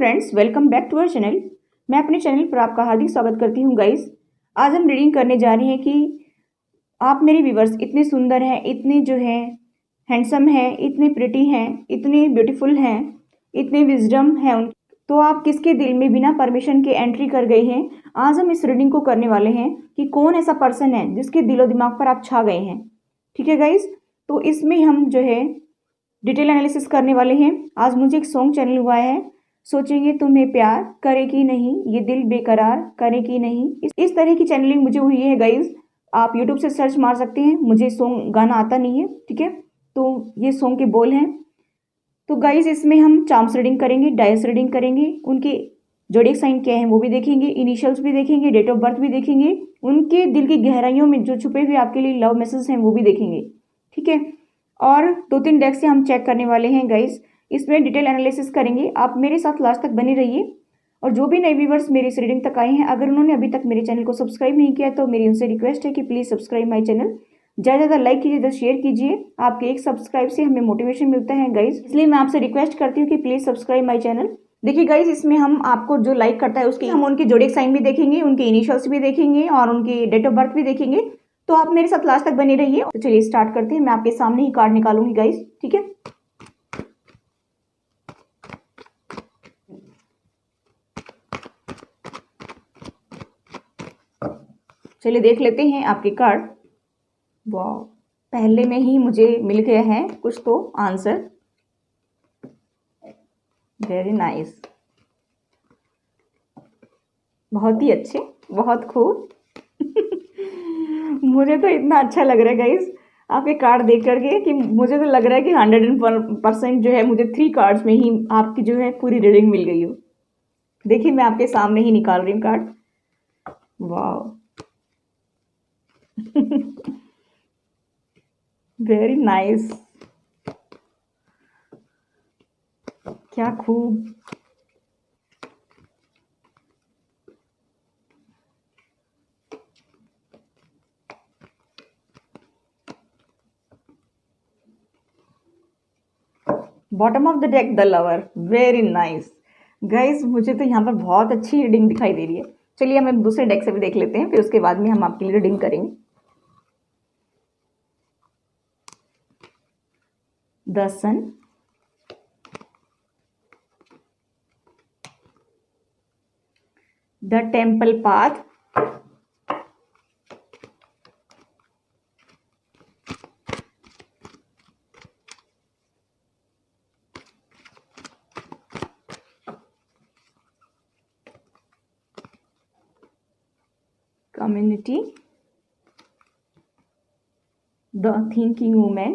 Friends, welcome back to our channel. मैं अपने channel पर आपका हार्दिक स्वागत करती हूँ गाइस। आज हम रीडिंग करने जा रहे हैं कि आप मेरे व्यूवर्स इतने सुंदर हैं, इतने जो है हैंडसम हैं, इतने प्रिटी हैं, इतने ब्यूटीफुल हैं, इतने विजडम हैं तो आप किसके दिल में बिना परमिशन के एंट्री कर गए हैं। आज हम इस रीडिंग को करने वाले हैं कि कौन ऐसा पर्सन है जिसके दिलो दिमाग पर आप छा गए हैं। ठीक है गाइस, तो इसमें हम जो है डिटेल एनालिसिस करने वाले हैं। आज मुझे एक सॉन्ग चैनल हुआ है, सोचेंगे तुम्हें प्यार करे कि नहीं, ये दिल बेकरार करे कि नहीं, इस तरह की चैनलिंग मुझे हुई है गाइज। आप यूट्यूब से सर्च मार सकते हैं, मुझे सॉन्ग गाना आता नहीं है, ठीक है। तो ये सॉन्ग के बोल हैं। तो गाइज इसमें हम चार्म्स रीडिंग करेंगे, डायस रीडिंग करेंगे, उनके जोडिएक साइन क्या है वो भी देखेंगे, इनिशियल्स भी देखेंगे, डेट ऑफ बर्थ भी देखेंगे, उनके दिल की गहराइयों में जो छुपे हुए आपके लिए लव मैसेज हैं वो भी देखेंगे, ठीक है। और 2-3 डेक से हम चेक करने वाले हैं गाइज, इसमें डिटेल एनालिसिस करेंगे। आप मेरे साथ लास्ट तक बने रहिए। और जो भी नए व्यूवर्स मेरी इस रीडिंग तक आए हैं, अगर उन्होंने अभी तक मेरे चैनल को सब्सक्राइब नहीं किया तो मेरी उनसे रिक्वेस्ट है कि प्लीज़ सब्सक्राइब माय चैनल। ज़्यादा ज़्यादा लाइक कीजिए, ज़्यादा शेयर कीजिए। आपके एक सब्सक्राइब से हमें मोटिवेशन मिलता है गाइज, इसलिए मैं आपसे रिक्वेस्ट करती हूँ कि प्लीज़ सब्सक्राइब माई चैनल। देखिए गाइज, इसमें हम आपको जो लाइक करता है उसकी हम उनके जोडिएक साइन भी देखेंगे, उनके इनिशियल्स भी देखेंगे और उनकी डेट ऑफ बर्थ भी देखेंगे। तो आप मेरे साथ लास्ट तक बने रहिए। तो चलिए स्टार्ट करते हैं। मैं आपके सामने ही कार्ड निकालूंगी गाइज, ठीक है। चलिए देख लेते हैं आपके कार्ड। वाह, पहले में ही मुझे मिल गया है कुछ तो आंसर। वेरी नाइस, बहुत ही अच्छे, बहुत खूब। मुझे तो इतना अच्छा लग रहा है गाइज आपके कार्ड देख करके कि मुझे तो लग रहा है कि 100% जो है मुझे 3 कार्ड्स में ही आपकी जो है पूरी रीडिंग मिल गई हो। देखिए मैं आपके सामने ही निकाल रही हूँ कार्ड। वाह, वेरी नाइस, क्या खूब। Bottom of the deck the lover, very nice guys. मुझे तो यहाँ पर बहुत अच्छी रीडिंग दिखाई दे रही है। चलिए हम दूसरे डेक से भी देख लेते हैं, फिर उसके बाद में हम आपके लिए रीडिंग करेंगे। The sun, the temple path, community, the thinking woman,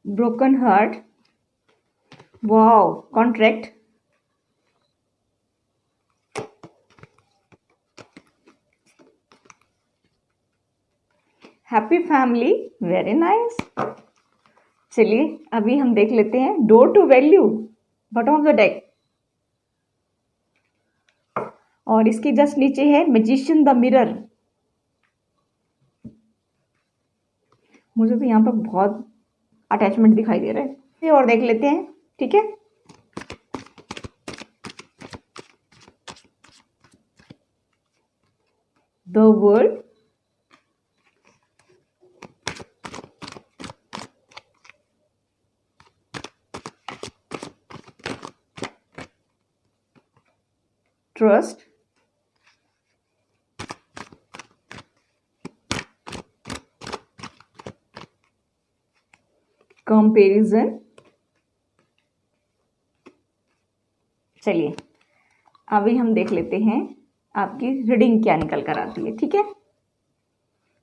broken heart, wow, contract, happy family, very nice. चलिए अभी हम देख लेते हैं door to value, bottom of the deck. और इसके जस्ट नीचे है मैजिशियन द मिरर। मुझे तो यहाँ पर बहुत अटैचमेंट दिखाई दे रहा है। और देख लेते हैं, ठीक है। The world, trust, comparison. चलिए अभी हम देख लेते हैं आपकी रीडिंग क्या निकल कर आती है, ठीक है।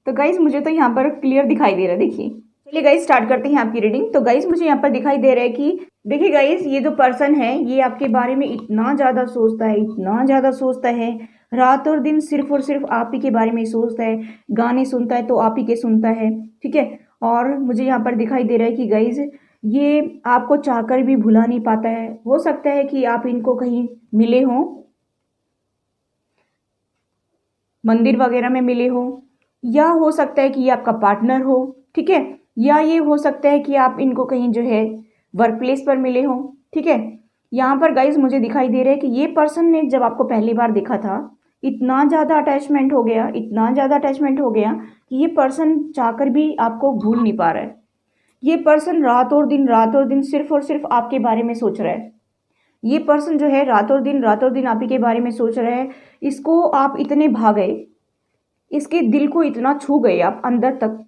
तो गाइज मुझे तो यहाँ पर क्लियर दिखाई दे रहा है, देखिए। चलिए गाइज स्टार्ट करते हैं आपकी रीडिंग। तो गाइज मुझे यहाँ पर दिखाई दे रहा है कि देखिए गाइज, ये जो पर्सन है ये आपके बारे में इतना ज़्यादा सोचता है, इतना ज़्यादा सोचता है, रात और दिन सिर्फ और सिर्फ आप ही के बारे में सोचता है। गाने सुनता है तो आप ही के सुनता है, ठीक है। और मुझे यहाँ पर दिखाई दे रहा है कि गाइज ये आपको चाहकर भी भुला नहीं पाता है। हो सकता है कि आप इनको कहीं मिले हों, मंदिर वगैरह में मिले हो, या हो सकता है कि ये आपका पार्टनर हो, ठीक है। या ये हो सकता है कि आप इनको कहीं जो है वर्क प्लेस पर मिले हो, ठीक है। यहाँ पर गाइज मुझे दिखाई दे रहा है कि ये पर्सन ने जब आपको पहली बार देखा था, इतना ज़्यादा अटैचमेंट हो गया, इतना ज़्यादा अटैचमेंट हो गया कि ये पर्सन चाहकर भी आपको भूल नहीं पा रहा है। ये पर्सन रात और दिन सिर्फ और सिर्फ आपके बारे में सोच रहा है। ये पर्सन जो है रात और दिन आप ही के बारे में सोच रहा है। इसको आप इतने भा गए, इसके दिल को इतना छू गए आप अंदर तक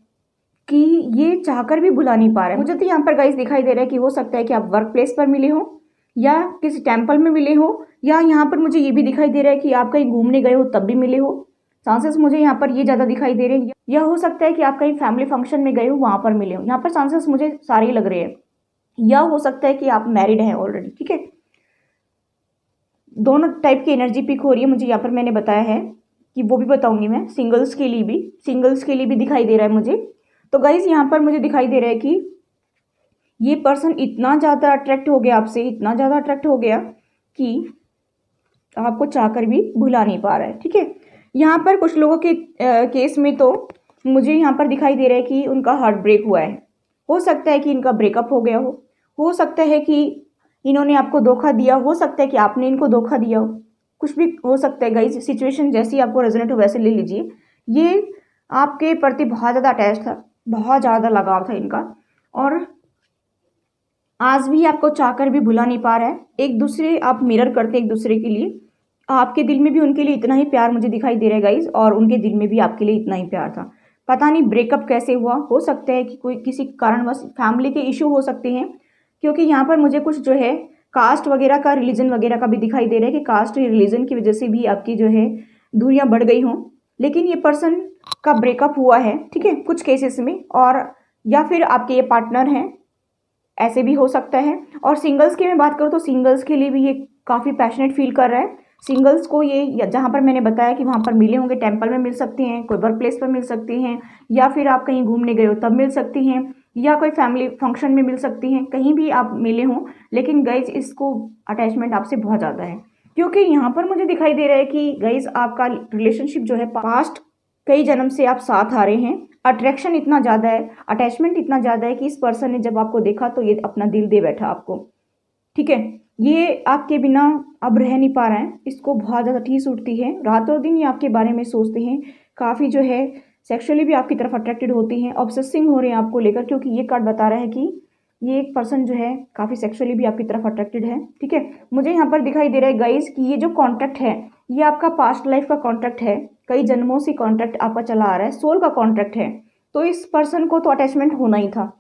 कि ये चाहकर भी भुला नहीं पा रहे हैं। मुझे तो यहाँ पर गाइस दिखाई दे रहा है कि हो सकता है कि आप वर्क प्लेस पर मिले हो या किसी टेम्पल में मिले हो, या यहाँ पर मुझे ये भी दिखाई दे रहा है कि आप कहीं घूमने गए हो तब भी मिले हो। चांसेस मुझे यहाँ पर ये ज़्यादा दिखाई दे रहे हैं। या हो सकता है कि आप कहीं फैमिली फंक्शन में गए हो, वहाँ पर मिले हो। यहाँ पर चांसेस मुझे सारे ही लग रहे हैं। या हो सकता है कि आप मैरिड हैं ऑलरेडी, ठीक है। दोनों टाइप की एनर्जी पिक हो रही है मुझे यहाँ पर। मैंने बताया है कि वो भी बताऊंगी मैं, सिंगल्स के लिए भी दिखाई दे रहा है मुझे। तो गाइज यहाँ पर मुझे दिखाई दे रहा है कि ये पर्सन इतना ज़्यादा अट्रैक्ट हो गया आपसे, इतना ज़्यादा अट्रैक्ट हो गया कि आपको चाहकर भी भुला नहीं पा रहा है, ठीक है। यहाँ पर कुछ लोगों के केस में तो मुझे यहाँ पर दिखाई दे रहा है कि उनका हार्ट ब्रेक हुआ है। हो सकता है कि इनका ब्रेकअप हो गया हो सकता है कि इन्होंने आपको धोखा दिया, हो सकता है कि आपने इनको धोखा दिया हो, कुछ भी हो सकता है गाइज। सिचुएशन जैसी आपको रेजोनेट हो वैसे ले लीजिए। ये आपके प्रति बहुत ज़्यादा अटैच था, बहुत ज़्यादा लगाव था इनका, और आज भी आपको चाहकर भी भुला नहीं पा रहा है। एक दूसरे आप मिरर करते एक दूसरे के लिए। आपके दिल में भी उनके लिए इतना ही प्यार मुझे दिखाई दे रहा है गाइज, और उनके दिल में भी आपके लिए इतना ही प्यार था। पता नहीं ब्रेकअप कैसे हुआ, हो सकता है कि कोई किसी कारणवश फैमिली के इशू हो सकते हैं, क्योंकि यहाँ पर मुझे कुछ जो है कास्ट वगैरह का, रिलीजन वगैरह का भी दिखाई दे रहा है कि कास्ट या रिलीजन की वजह से भी आपकी जो है दूरियां बढ़ गई हों। लेकिन ये पर्सन का ब्रेकअप हुआ है, ठीक है, कुछ केसेस में, और या फिर आपके ये पार्टनर हैं, ऐसे भी हो सकता है। और सिंगल्स की मैं बात करूँ तो सिंगल्स के लिए भी ये काफ़ी पैशनेट फील कर रहा है। सिंगल्स को ये जहाँ पर मैंने बताया कि वहाँ पर मिले होंगे, टेम्पल में मिल सकती हैं, कोई वर्क प्लेस पर मिल सकती हैं, या फिर आप कहीं घूमने गए हो तब मिल सकती हैं, या कोई फैमिली फंक्शन में मिल सकती हैं, कहीं भी आप मिले हों। लेकिन गाइज इसको अटैचमेंट आपसे बहुत ज़्यादा है, क्योंकि यहाँ पर मुझे दिखाई दे रहा है कि गाइज आपका रिलेशनशिप जो है पास्ट कई जन्म से आप साथ आ रहे हैं। अट्रैक्शन इतना ज़्यादा है, अटैचमेंट इतना ज़्यादा है कि इस पर्सन ने जब आपको देखा तो ये अपना दिल दे बैठा आपको, ठीक है। ये आपके बिना अब रह नहीं पा रहा है, इसको बहुत ज़्यादा ठेस उठती है। रातों दिन ये आपके बारे में सोचते हैं, काफ़ी जो है सेक्सुअली भी आपकी तरफ अट्रैक्टेड होती हैं, ऑब्सेसिंग हो रहे हैं आपको लेकर, क्योंकि ये कार्ड बता रहा है कि ये एक पर्सन जो है काफ़ी सेक्सुअली भी आपकी तरफ अट्रैक्टेड है, ठीक है। मुझे यहाँ पर दिखाई दे रहा है गाइज कि ये जो कॉन्ट्रैक्ट है ये आपका पास्ट लाइफ का कॉन्ट्रैक्ट है, कई जन्मों से कॉन्ट्रैक्ट आपका चला आ रहा है, सोल का कॉन्ट्रैक्ट है। तो इस पर्सन को तो अटैचमेंट होना ही था,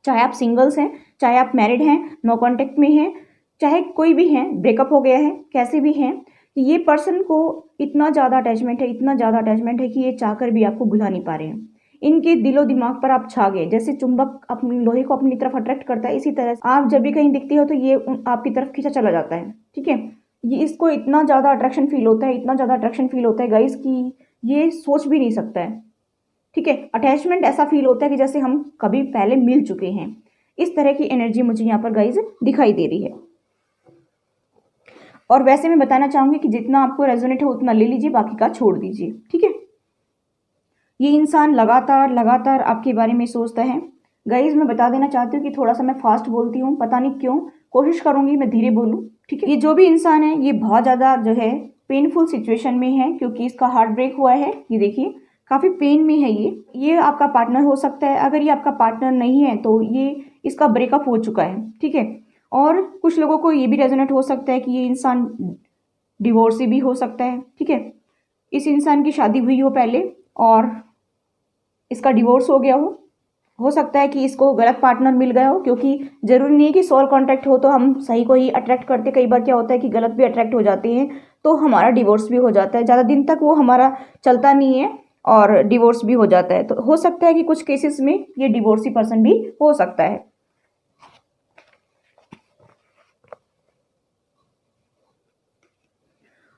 चाहे आप सिंगल्स हैं, चाहे आप मैरिड हैं, नो कॉन्टैक्ट में हैं, चाहे कोई भी हैं, ब्रेकअप हो गया है, कैसे भी हैं, ये पर्सन को इतना ज़्यादा अटैचमेंट है, इतना ज़्यादा अटैचमेंट है कि ये चाहकर भी आपको भुला नहीं पा रहे हैं। इनके दिलो दिमाग पर आप छा गए। जैसे चुंबक अपनी लोहे को अपनी तरफ अट्रैक्ट करता है, इसी तरह आप जब भी कहीं दिखती हो तो ये आपकी तरफ खींचा चला जाता है, ठीक है। ये इसको इतना ज़्यादा अट्रैक्शन फील होता है, इतना ज़्यादा अट्रैक्शन फील होता है गाइस कि ये सोच भी नहीं सकता है, ठीक है। अटैचमेंट ऐसा फील होता है कि जैसे हम कभी पहले मिल चुके हैं। इस तरह की एनर्जी मुझे यहाँ पर गाइस दिखाई दे रही है। और वैसे मैं बताना चाहूँगी कि जितना आपको रेजोनेट हो उतना ले लीजिए, बाकी का छोड़ दीजिए, ठीक है। ये इंसान लगातार आपके बारे में सोचता है। गाइज मैं बता देना चाहती हूँ कि थोड़ा सा मैं फास्ट बोलती हूँ, पता नहीं क्यों, कोशिश करूँगी मैं धीरे बोलूँ, ठीक है। ये जो भी इंसान है ये बहुत ज़्यादा जो है पेनफुल सिचुएशन में है, क्योंकि इसका हार्ट ब्रेक हुआ है। ये देखिए काफ़ी पेन में है ये आपका पार्टनर हो सकता है। अगर ये आपका पार्टनर नहीं है तो ये इसका ब्रेकअप हो चुका है, ठीक है। और कुछ लोगों को ये भी रेजोनेट हो सकता है कि ये इंसान डिवोर्सी भी हो सकता है, ठीक है। इस इंसान की शादी हुई हो पहले और इसका डिवोर्स हो गया हो सकता है कि इसको गलत पार्टनर मिल गया हो, क्योंकि ज़रूरी नहीं है कि सोल कॉन्टैक्ट हो तो हम सही को ही अट्रैक्ट करते। कई बार क्या होता है कि गलत भी अट्रैक्ट हो जाते हैं तो हमारा डिवोर्स भी हो जाता है, ज़्यादा दिन तक वो हमारा चलता नहीं है और डिवोर्स भी हो जाता है। तो हो सकता है कि कुछ केसेस में ये डिवोर्सी पर्सन भी हो सकता है।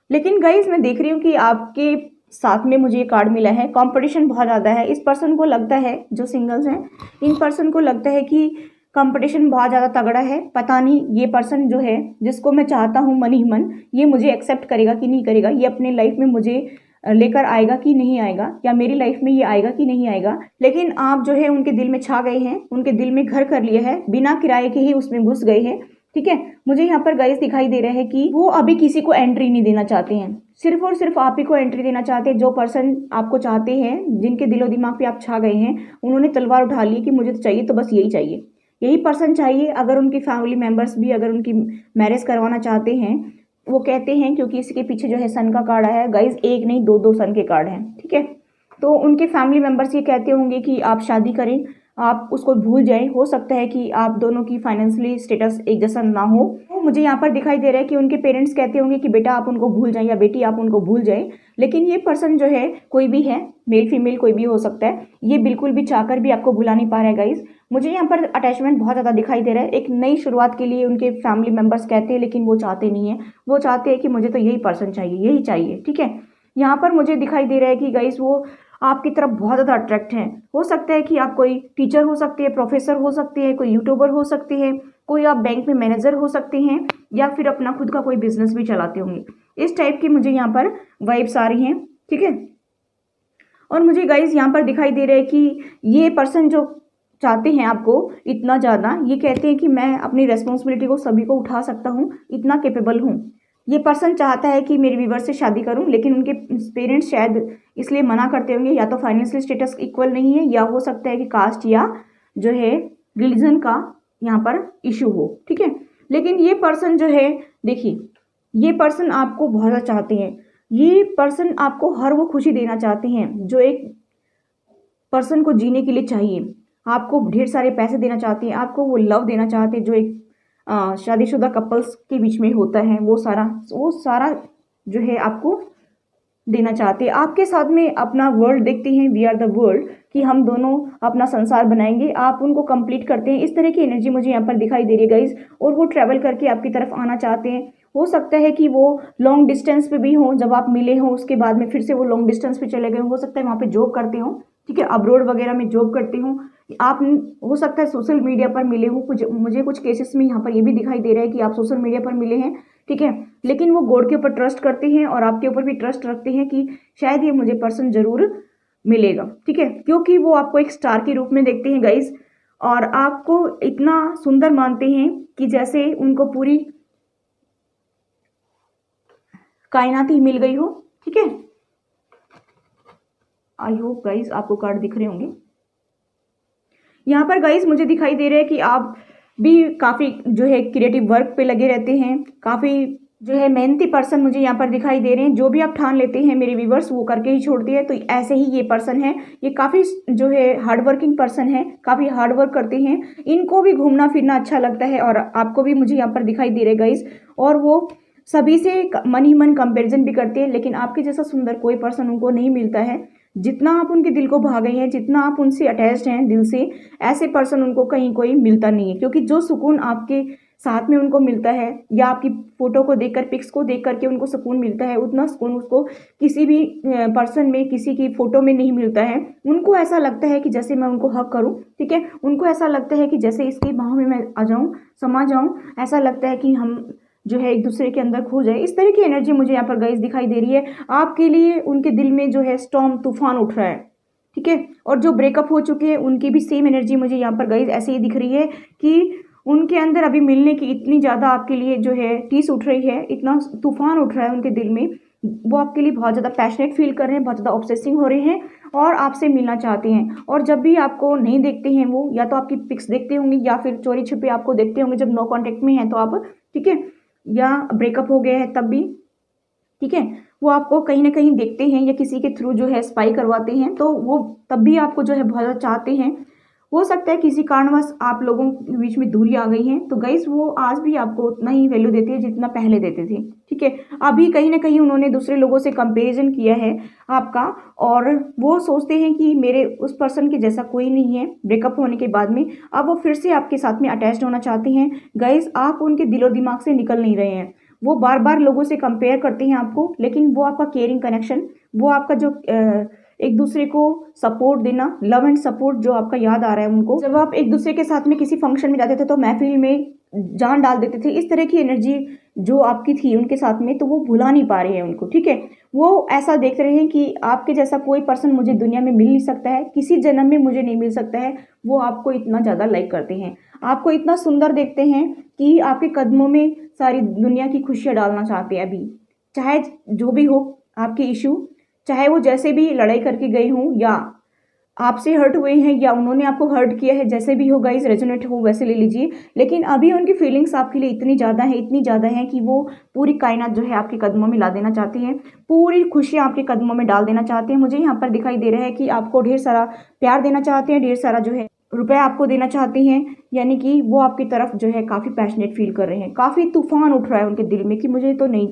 लेकिन गाइज मैं देख रही हूँ कि आपके साथ में मुझे ये कार्ड मिला है, कंपटीशन बहुत ज़्यादा है। इस पर्सन को लगता है, जो सिंगल्स हैं इन पर्सन को लगता है कि कंपटीशन बहुत ज़्यादा तगड़ा है। पता नहीं ये पर्सन जो है जिसको मैं चाहता हूँ मन ही मन, ये मुझे एक्सेप्ट करेगा कि नहीं करेगा, ये अपने लाइफ में मुझे लेकर आएगा कि नहीं आएगा, या मेरी लाइफ में ये आएगा कि नहीं आएगा, लेकिन आप जो है उनके दिल में छा गए हैं, उनके दिल में घर कर लिया है, बिना किराए के ही उसमें घुस गए हैं। ठीक है, मुझे यहाँ पर गाइस दिखाई दे रहा है कि वो अभी किसी को एंट्री नहीं देना चाहते हैं, सिर्फ और सिर्फ आप ही को एंट्री देना चाहते हैं। जो पर्सन आपको चाहते हैं, जिनके दिलो दिमाग पे आप छा गए हैं, उन्होंने तलवार उठा ली कि मुझे तो चाहिए, तो बस यही चाहिए, यही पर्सन चाहिए। अगर उनकी फैमिली मेंबर्स भी अगर उनकी मैरिज करवाना चाहते हैं, वो कहते हैं, क्योंकि इसके पीछे जो है सन का कार्ड है गाइज, एक नहीं दो दो सन के कार्ड हैं। ठीक है, तो उनके फैमिली मेंबर्स ये कहते होंगे कि आप शादी करें, आप उसको भूल जाएं। हो सकता है कि आप दोनों की फाइनेंशियली स्टेटस एक जैसा ना हो। तो मुझे यहाँ पर दिखाई दे रहा है कि उनके पेरेंट्स कहते होंगे कि बेटा आप उनको भूल जाएं, या बेटी आप उनको भूल जाएं। लेकिन ये पर्सन जो है, कोई भी है, मेल फीमेल कोई भी हो सकता है, ये बिल्कुल भी चाहकर भी आपको भुला नहीं पा रहा है गाइज। मुझे यहाँ पर अटैचमेंट बहुत ज़्यादा दिखाई दे रहा है। एक नई शुरुआत के लिए उनके फैमिली मेंबर्स कहते हैं, लेकिन वो चाहते नहीं है। वो चाहते हैं कि मुझे तो यही पर्सन चाहिए, यही चाहिए। ठीक है, यहाँ पर मुझे दिखाई दे रहा है कि गाइस वो आपकी तरफ बहुत ज़्यादा अट्रैक्ट हैं। हो सकता है कि आप कोई टीचर हो सकते हैं, प्रोफेसर हो सकते हैं, कोई यूट्यूबर हो सकते हैं, कोई आप बैंक में मैनेजर हो सकते हैं, या फिर अपना खुद का कोई बिजनेस भी चलाते होंगे। इस टाइप की मुझे यहाँ पर वाइब्स आ रही हैं। ठीक है, और मुझे गाइस यहाँ पर दिखाई दे रहा है कि ये पर्सन जो चाहते हैं आपको इतना ज़्यादा, ये कहते हैं कि मैं अपनी रेस्पॉन्सिबिलिटी को सभी को उठा सकता हूँ, इतना कैपेबल हूँ। ये पर्सन चाहता है कि मेरे व्यूवर से शादी करूं, लेकिन उनके पेरेंट्स शायद इसलिए मना करते होंगे, या तो फाइनेंशियल स्टेटस इक्वल नहीं है, या हो सकता है कि कास्ट या जो है रिलीजन का यहाँ पर इशू हो। ठीक है, लेकिन ये पर्सन जो है, देखिए, ये पर्सन आपको बहुत ज़्यादा चाहते हैं। ये पर्सन आपको हर वो खुशी देना चाहते हैं जो एक पर्सन को जीने के लिए चाहिए। आपको ढेर सारे पैसे देना चाहते हैं, आपको वो लव देना चाहते हैं जो एक शादीशुदा कपल्स के बीच में होता है। वो सारा जो है आपको देना चाहते हैं। आपके साथ में अपना वर्ल्ड देखते हैं, वी आर द वर्ल्ड, कि हम दोनों अपना संसार बनाएंगे। आप उनको कंप्लीट करते हैं। इस तरह की एनर्जी मुझे यहाँ पर दिखाई दे रही है गाइज, और वो ट्रैवल करके आपकी तरफ आना चाहते हैं। हो सकता है कि वो लॉन्ग डिस्टेंस पे भी हों, जब आप मिले हों उसके बाद में फिर से वो लॉन्ग डिस्टेंस पे चले गए। हो सकता है वहाँ पे जॉब करते हों, ठीक है, अब्रोड वगैरह में जॉब करते हों। आप हो सकता है सोशल मीडिया पर मिले हो। मुझे कुछ केसेस में यहाँ पर ये भी दिखाई दे रहा है कि आप सोशल मीडिया पर मिले हैं। ठीक है, लेकिन वो गॉड के ऊपर ट्रस्ट करते हैं और आपके ऊपर भी ट्रस्ट रखते हैं कि शायद ये मुझे पर्सन जरूर मिलेगा। ठीक है, क्योंकि वो आपको एक स्टार के रूप में देखते हैं गाइज, और आपको इतना सुंदर मानते हैं कि जैसे उनको पूरी कायनात ही मिल गई हो। ठीक है, आई होप गाइज आपको कार्ड दिख रहे होंगे। यहाँ पर गाइज मुझे दिखाई दे रहा है कि आप भी काफ़ी जो है क्रिएटिव वर्क पे लगे रहते हैं, काफ़ी जो है मेहनती पर्सन मुझे यहाँ पर दिखाई दे रहे हैं। जो भी आप ठान लेते हैं मेरे व्यूवर्स, वो करके ही छोड़ते हैं। तो ऐसे ही ये पर्सन है, ये काफ़ी जो है हार्ड वर्किंग पर्सन है, काफ़ी हार्ड वर्क करते हैं। इनको भी घूमना फिरना अच्छा लगता है, और आपको भी मुझे यहाँ पर दिखाई दे रहे गाइज। और वो सभी से मन ही मन कंपेरिजन भी करते हैं, लेकिन आपके जैसा सुंदर कोई पर्सन उनको नहीं मिलता है। जितना आप उनके दिल को भा गए हैं, जितना आप उनसे अटैच्ड हैं दिल से, ऐसे पर्सन उनको कहीं कोई मिलता नहीं है। क्योंकि जो सुकून आपके साथ में उनको मिलता है, या आपकी फोटो को देखकर, पिक्स को देख करके उनको सुकून मिलता है, उतना सुकून उसको किसी भी पर्सन में, किसी की फोटो में नहीं मिलता है। उनको ऐसा लगता है कि जैसे मैं उनको हक करूं। ठीक है, उनको ऐसा लगता है कि जैसे इसकी बाहों में मैं आ जाऊं, समा जाऊं। ऐसा लगता है कि हम जो है एक दूसरे के अंदर खो जाए। इस तरह की एनर्जी मुझे यहाँ पर गाइस दिखाई दे रही है। आपके लिए उनके दिल में जो है स्टॉर्म, तूफान उठ रहा है। ठीक है, और जो ब्रेकअप हो चुके हैं उनकी भी सेम एनर्जी मुझे यहाँ पर गाइस ऐसे ही दिख रही है कि उनके अंदर अभी मिलने की इतनी ज़्यादा आपके लिए जो है टीस उठ रही है, इतना तूफान उठ रहा है उनके दिल में। वो आपके लिए बहुत ज़्यादा पैशनेट फील कर रहे हैं, बहुत ज़्यादा ऑब्सेसिंग हो रहे हैं, और आपसे मिलना चाहते हैं। और जब भी आपको नहीं देखते हैं वो, या तो आपकी पिक्स देखते होंगे, या फिर चोरी छिपे आपको देखते होंगे जब नो कॉन्टेक्ट में हैं तो आप, ठीक है, या ब्रेकअप हो गया है तब भी, ठीक है, वो आपको कहीं ना कहीं देखते हैं, या किसी के थ्रू जो है स्पाई करवाते हैं, तो वो तब भी आपको जो है बहुत ज़्यादा चाहते हैं। हो सकता है किसी कारणवश आप लोगों के बीच में दूरी आ गई है, तो गाइस वो आज भी आपको उतना ही वैल्यू देते हैं जितना पहले देते थे। ठीक है, अभी कहीं ना कहीं उन्होंने दूसरे लोगों से कंपैरिजन किया है आपका, और वो सोचते हैं कि मेरे उस पर्सन के जैसा कोई नहीं है। ब्रेकअप होने के बाद में अब वो फिर से आपके साथ में अटैच्ड होना चाहते हैं। गाइस आप उनके दिलो दिमाग से निकल नहीं रहे हैं। वो बार बार लोगों से कंपेयर करते हैं आपको, लेकिन वो आपका केयरिंग कनेक्शन, वो आपका जो एक दूसरे को सपोर्ट देना, लव एंड सपोर्ट जो आपका याद आ रहा है उनको। जब आप एक दूसरे के साथ में किसी फंक्शन में जाते थे तो महफिल में जान डाल देते थे, इस तरह की एनर्जी जो आपकी थी उनके साथ में, तो वो भुला नहीं पा रहे हैं उनको, ठीक है। वो ऐसा देख रहे हैं कि आपके जैसा कोई पर्सन मुझे दुनिया में मिल नहीं सकता है, किसी जन्म में मुझे नहीं मिल सकता है। वो आपको इतना ज़्यादा लाइक करते हैं, आपको इतना सुंदर देखते हैं कि आपके कदमों में सारी दुनिया की खुशियाँ डालना चाहते हैं अभी। चाहे जो भी हो आपके इशू, चाहे वो जैसे भी लड़ाई करके गए हों या आपसे हर्ट हुए हैं या उन्होंने आपको हर्ट किया है, जैसे भी हो गाइस, रेजोनेट हो वैसे ले लीजिए। लेकिन अभी उनकी फीलिंग्स आपके लिए इतनी ज़्यादा है कि वो पूरी कायनात जो है आपके कदमों में ला देना चाहते हैं, पूरी खुशियाँ आपके कदमों में डाल देना चाहते हैं। मुझे यहाँ पर दिखाई दे रहा है कि आपको ढेर सारा प्यार देना चाहते हैं, ढेर सारा जो है रुपया आपको देना चाहते हैं, यानी कि वो आपकी तरफ जो है काफ़ी पैशनेट फील कर रहे हैं। काफ़ी तूफान उठ रहा है उनके दिल में कि मुझे तो नहीं,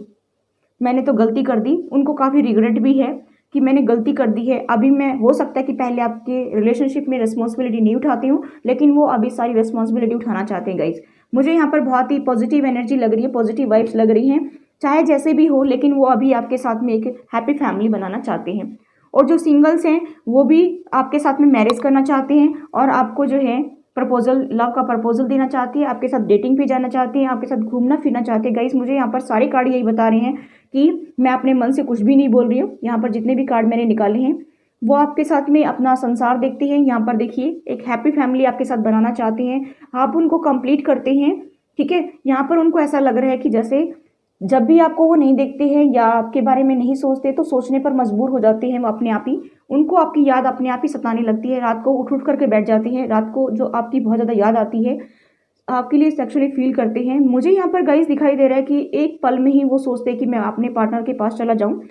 मैंने तो गलती कर दी। उनको काफ़ी रिग्रेट भी है कि मैंने गलती कर दी है। अभी मैं, हो सकता है कि पहले आपके रिलेशनशिप में रिस्पॉन्सिबिलिटी नहीं उठाती हूँ, लेकिन वो अभी सारी रिस्पॉन्सिबिलिटी उठाना चाहते हैं गाइज। मुझे यहाँ पर बहुत ही पॉजिटिव एनर्जी लग रही है, पॉजिटिव वाइब्स लग रही हैं। चाहे जैसे भी हो, लेकिन वो अभी आपके साथ में एक हैप्पी फैमिली बनाना चाहते हैं। और जो सिंगल्स हैं वो भी आपके साथ में मैरिज करना चाहते हैं और आपको जो है प्रपोजल, लव का प्रपोजल देना चाहती है, आपके साथ डेटिंग पे जाना चाहती हैं, आपके साथ घूमना फिरना चाहते हैं। गाइस मुझे यहाँ पर सारे कार्ड यही बता रहे हैं कि मैं अपने मन से कुछ भी नहीं बोल रही हूँ। यहाँ पर जितने भी कार्ड मैंने निकाले हैं वो आपके साथ में अपना संसार देखते हैं। यहाँ पर देखिए, एक हैप्पी फैमिली आपके साथ बनाना चाहते हैं, आप उनको कंप्लीट करते हैं, ठीक है। यहाँ पर उनको ऐसा लग रहा है कि जैसे जब भी आपको वो नहीं देखते हैं या आपके बारे में नहीं सोचते तो सोचने पर मजबूर हो जाते हैं वो अपने आप ही। उनको आपकी याद अपने आप ही सताने लगती है, रात को उठ करके बैठ जाती हैं, रात को जो आपकी बहुत ज़्यादा याद आती है, आपके लिए सेक्सुअली फील करते हैं। मुझे यहाँ पर गाइस दिखाई दे रहा है कि एक पल में ही वो सोचते हैं कि मैं अपने पार्टनर के पास चला जाऊँ,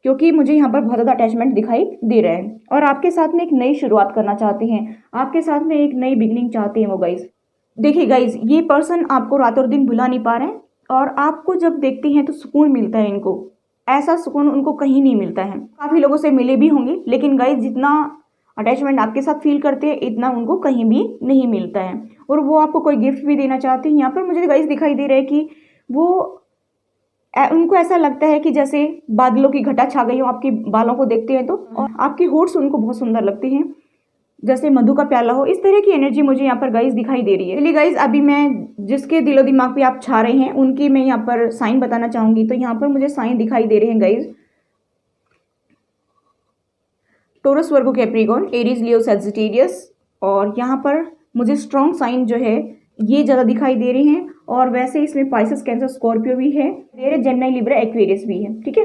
क्योंकि मुझे यहाँ पर बहुत ज़्यादा अटैचमेंट दिखाई दे रहा है और आपके साथ में एक नई शुरुआत करना चाहते हैं, आपके साथ में एक नई बिगनिंग चाहते हैं वो गाइस। देखिए गाइस, ये पर्सन आपको रात और दिन भुला नहीं पा रहे हैं और आपको जब देखते हैं तो सुकून मिलता है इनको। ऐसा सुकून उनको कहीं नहीं मिलता है। काफ़ी लोगों से मिले भी होंगे, लेकिन गाइस जितना अटैचमेंट आपके साथ फील करते हैं इतना उनको कहीं भी नहीं मिलता है। और वो आपको कोई गिफ्ट भी देना चाहते हैं। यहाँ पर मुझे गाइस दिखाई दे रहा है कि वो, उनको ऐसा लगता है कि जैसे बादलों की घटा छा गई हो आपके बालों को देखते हैं तो, और आपकी होठ्स उनको बहुत सुंदर लगते हैं, जैसे मधु का प्याला हो। इस तरह की एनर्जी मुझे यहाँ पर गाइस दिखाई दे रही है। चलिए गाइस, अभी मैं जिसके दिलो दिमाग पे आप छा रहे हैं उनकी मैं यहाँ पर साइन बताना चाहूंगी। तो यहाँ पर मुझे साइन दिखाई दे रहे हैं गाइस, टोरस, वर्गो, कैप्रिकॉर्न, एरीज, लियो, सैजिटेरियस। और यहाँ पर मुझे स्ट्रॉन्ग साइन जो है ये ज़्यादा दिखाई दे रहे हैं। और वैसे इसमें पाइसेस, कैंसर, स्कॉर्पियो भी है, जेमिनी, लिब्रा, एक्वेरियस भी है, ठीक है।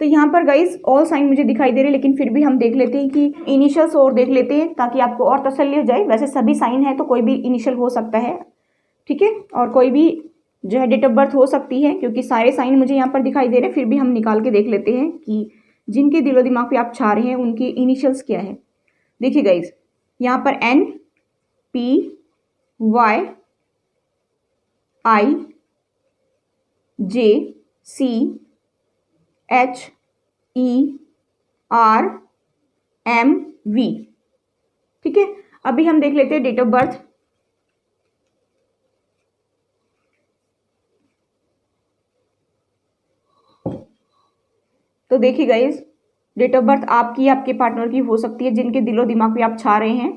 तो यहाँ पर गाइस ऑल साइन मुझे दिखाई दे रहे हैं, लेकिन फिर भी हम देख लेते हैं कि इनिशियल्स और देख लेते हैं ताकि आपको और तसल्ली हो जाए। वैसे सभी साइन है तो कोई भी इनिशियल हो सकता है, ठीक है, और कोई भी जो है डेट ऑफ बर्थ हो सकती है, क्योंकि सारे साइन मुझे यहाँ पर दिखाई दे रहे हैं। फिर भी हम निकाल के देख लेते हैं कि जिनके दिलो दिमाग पे आप छा रहे हैं उनकी इनिशियल्स क्या है। देखिए गाइस, यहाँ पर N, P, Y, I, J, C, H, E, R, M, V, ठीक है। अभी हम देख लेते हैं डेट ऑफ बर्थ। तो देखिए गाइस, डेट ऑफ बर्थ आपकी, आपके पार्टनर की हो सकती है जिनके दिलो दिमाग पे आप छा रहे हैं।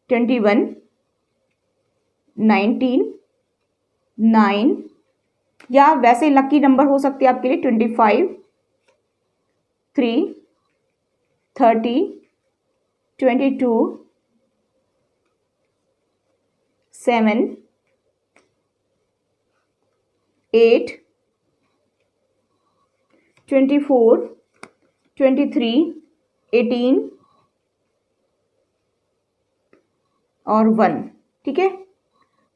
21, 19, 9, या वैसे लकी नंबर हो सकती है आपके लिए 25, 3, 30, 22, 7, 8, 24, 23, 18 और 1, ठीक है।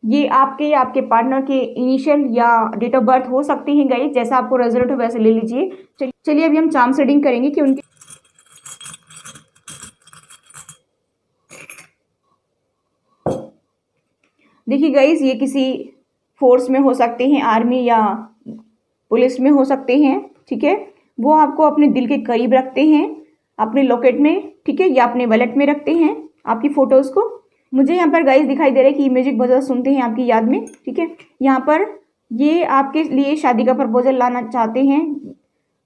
ये आपके या आपके पार्टनर के इनिशियल या डेट ऑफ बर्थ हो सकती हैं गाइस, जैसा आपको रिजल्ट हो वैसे ले लीजिए। चलिए अभी हम चार्म्स रीडिंग करेंगे कि उनके, देखिए गाइस, ये किसी फोर्स में हो सकते हैं, आर्मी या पुलिस में हो सकते हैं, ठीक है। वो आपको अपने दिल के करीब रखते हैं, अपने लॉकेट में, ठीक है, या अपने वॉलेट में रखते हैं आपकी फ़ोटोज़ को। मुझे यहाँ पर गाइस दिखाई दे रहा है कि म्यूजिक बहुत ज़्यादा सुनते हैं आपकी याद में, ठीक है। यहाँ पर ये आपके लिए शादी का प्रपोजल लाना चाहते हैं,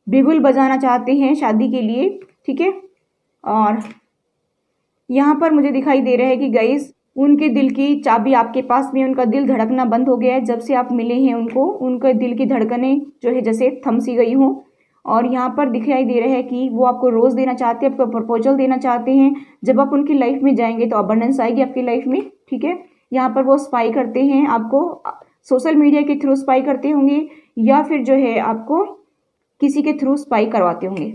बिगुल बजाना चाहते हैं शादी के लिए, ठीक है। और यहाँ पर मुझे दिखाई दे रहा है कि गाइस उनके दिल की चाबी आपके पास में, उनका दिल धड़कना बंद हो गया है। जब से आप मिले हैं उनको, उनके दिल की धड़कनें जो है जैसे थम सी गई हों। और यहाँ पर दिखाई दे रहा है कि वो आपको रोज़ देना चाहते हैं, आपको प्रपोजल देना चाहते हैं। जब आप उनकी लाइफ में जाएंगे तो अबंडेंस आएगी आपकी लाइफ में, ठीक है। यहाँ पर वो स्पाई करते हैं आपको, सोशल मीडिया के थ्रू स्पाई करते होंगे या फिर जो है आपको किसी के थ्रू स्पाई करवाते होंगे।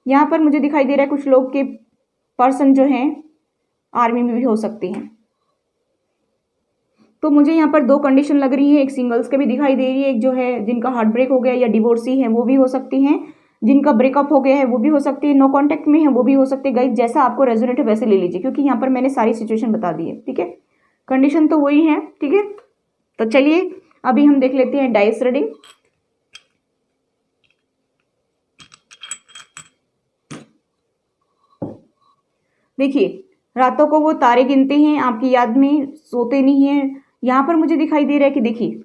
यहाँ पर मुझे दिखाई दे रहा है कुछ लोग के पर्सन जो हैं आर्मी में भी हो सकते हैं। तो मुझे यहाँ पर दो कंडीशन लग रही है, एक सिंगल्स के भी दिखाई दे रही है, एक जो है जिनका हार्ट ब्रेक हो गया या डिवोर्सी है वो भी हो सकती हैं, जिनका ब्रेकअप हो गया है वो भी हो सकती है, नो कांटेक्ट में है वो भी हो सकते हैं। गाइस जैसा आपको रेजोनेट है वैसे ले लीजिए, क्योंकि यहाँ पर मैंने सारी सिचुएशन बता दी है, ठीक है। कंडीशन तो वही है, ठीक है। तो चलिए अभी हम देख लेते हैं डाइस रीडिंग। देखिए, रातों को वो तारे गिनते हैं, आपकी याद में सोते नहीं हैं। यहाँ पर मुझे दिखाई दे रहा है कि देखिए,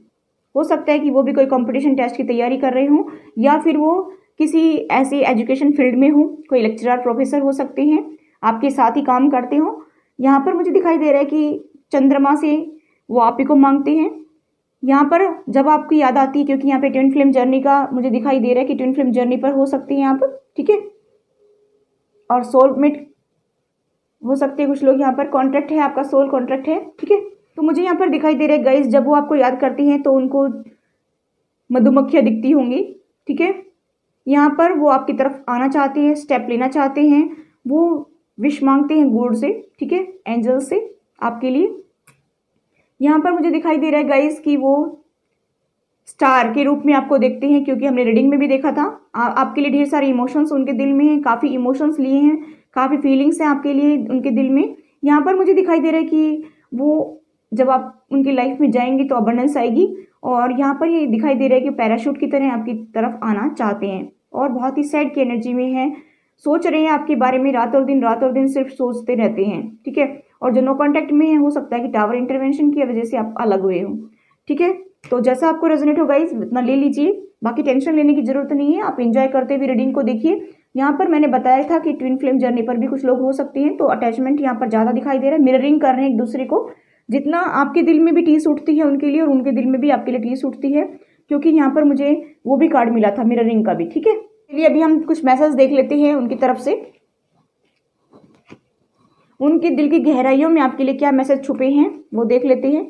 हो सकता है कि वो भी कोई कंपटीशन टेस्ट की तैयारी कर रहे हों या फिर वो किसी ऐसे एजुकेशन फील्ड में हों, कोई लेक्चरर प्रोफेसर हो सकते हैं, आपके साथ ही काम करते हों। यहाँ पर मुझे दिखाई दे रहा है कि चंद्रमा से वो आप ही को मांगते हैं। यहाँ पर जब आपकी याद आती है, क्योंकि यहाँ पे ट्विन फ्लेम जर्नी का मुझे दिखाई दे रहा है कि ट्विन फ्लेम जर्नी पर हो सकती है यहाँ पर, ठीक है। और सोलमेट हो सकते हैं कुछ लोग, यहाँ पर कॉन्ट्रैक्ट है आपका, सोल कॉन्ट्रैक्ट है, ठीक है। तो मुझे यहाँ पर दिखाई दे रहा है गाइस, जब वो आपको याद करती हैं तो उनको मधुमक्खियाँ दिखती होंगी, ठीक है। यहाँ पर वो आपकी तरफ आना चाहते हैं, स्टेप लेना चाहते हैं, वो विश मांगते हैं गॉड से, ठीक है, एंजल से आपके लिए। यहाँ पर मुझे दिखाई दे रहा है गाइस कि वो स्टार के रूप में आपको देखते हैं, क्योंकि हमने रीडिंग में भी देखा था। आपके लिए ढेर सारे इमोशंस उनके दिल में हैं, काफ़ी इमोशंस लिए हैं, काफ़ी फीलिंग्स हैं आपके लिए उनके दिल में। यहाँ पर मुझे दिखाई दे रहा है कि वो जब आप उनकी लाइफ में जाएंगे तो अबंडेंस आएगी। और यहाँ पर ये दिखाई दे रहा है कि पैराशूट की तरह आपकी तरफ आना चाहते हैं और बहुत ही सैड की एनर्जी में हैं, सोच रहे हैं आपके बारे में रात और दिन सिर्फ सोचते रहते हैं, ठीक है। और जो नो कॉन्टैक्ट में है, हो सकता है कि टावर इंटरवेंशन की वजह से आप अलग हुए हो, ठीक है। तो जैसा आपको रेजोनेट होगा इस उतना ले लीजिए, बाकी टेंशन लेने की जरूरत नहीं है, आप एंजॉय करते हुए रीडिंग को देखिए। यहाँ पर मैंने बताया था कि ट्विन फ्लेम जर्नी पर भी कुछ लोग हो सकते हैं, तो अटैचमेंट यहाँ पर ज़्यादा दिखाई दे रहा है, मिररिंग कर रहे हैं एक दूसरे को। जितना आपके दिल में भी टीस उठती है उनके लिए और उनके दिल में भी आपके लिए टीस उठती है, क्योंकि यहाँ पर मुझे वो भी कार्ड मिला था मिररिंग का भी, ठीक है। चलिए अभी हम कुछ मैसेज देख लेते हैं उनकी तरफ से, उनके दिल की गहराइयों में आपके लिए क्या मैसेज छुपे हैं वो देख लेते हैं।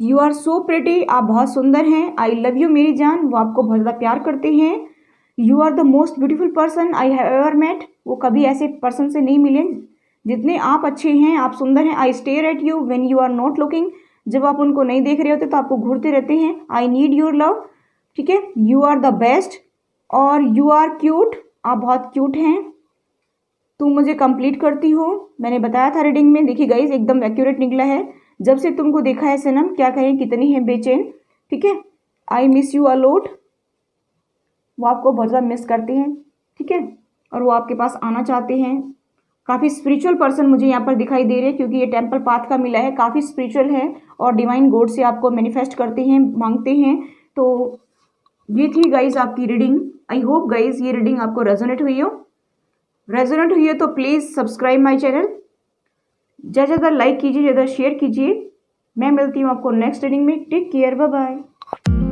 यू आर सो प्रिटी, आप बहुत सुंदर हैं। आई लव यू मेरी जान, वो आपको बहुत ज़्यादा प्यार करते हैं। You are the most beautiful person I have ever met, वो कभी ऐसे पर्सन से नहीं मिले जितने आप अच्छे हैं, आप सुंदर हैं। I stare at you when you are not looking, जब आप उनको नहीं देख रहे होते तो आपको घूरते रहते हैं। आई नीड योर लव, ठीक है। यू आर द बेस्ट और यू आर क्यूट, आप बहुत क्यूट हैं। तुम मुझे कंप्लीट करती हो, मैंने बताया था रीडिंग में, देखिए गाइस एकदम एक्यूरेट निकला है। जब से तुमको देखा है सनम, क्या कहें कितनी है बेचैन, ठीक है। आई मिस यू अलॉट, वो आपको बहुत ज़्यादा मिस करते हैं, ठीक है। और वो आपके पास आना चाहते हैं। काफ़ी स्पिरिचुअल पर्सन मुझे यहाँ पर दिखाई दे रहे हैं, क्योंकि ये टेम्पल पाथ का मिला है, काफ़ी स्पिरिचुअल है और डिवाइन गॉड से आपको मैनिफेस्ट करते हैं, मांगते हैं। तो ये थी गाइज आपकी रीडिंग। आई होप गाइज ये रीडिंग आपको रेजोनेट हुई हो। रेजोनेट हुई है तो प्लीज़ सब्सक्राइब माई चैनल, ज़्यादा लाइक कीजिए, ज़्यादा शेयर कीजिए। मैं मिलती हूँ आपको नेक्स्ट रीडिंग में। Take care, bye bye.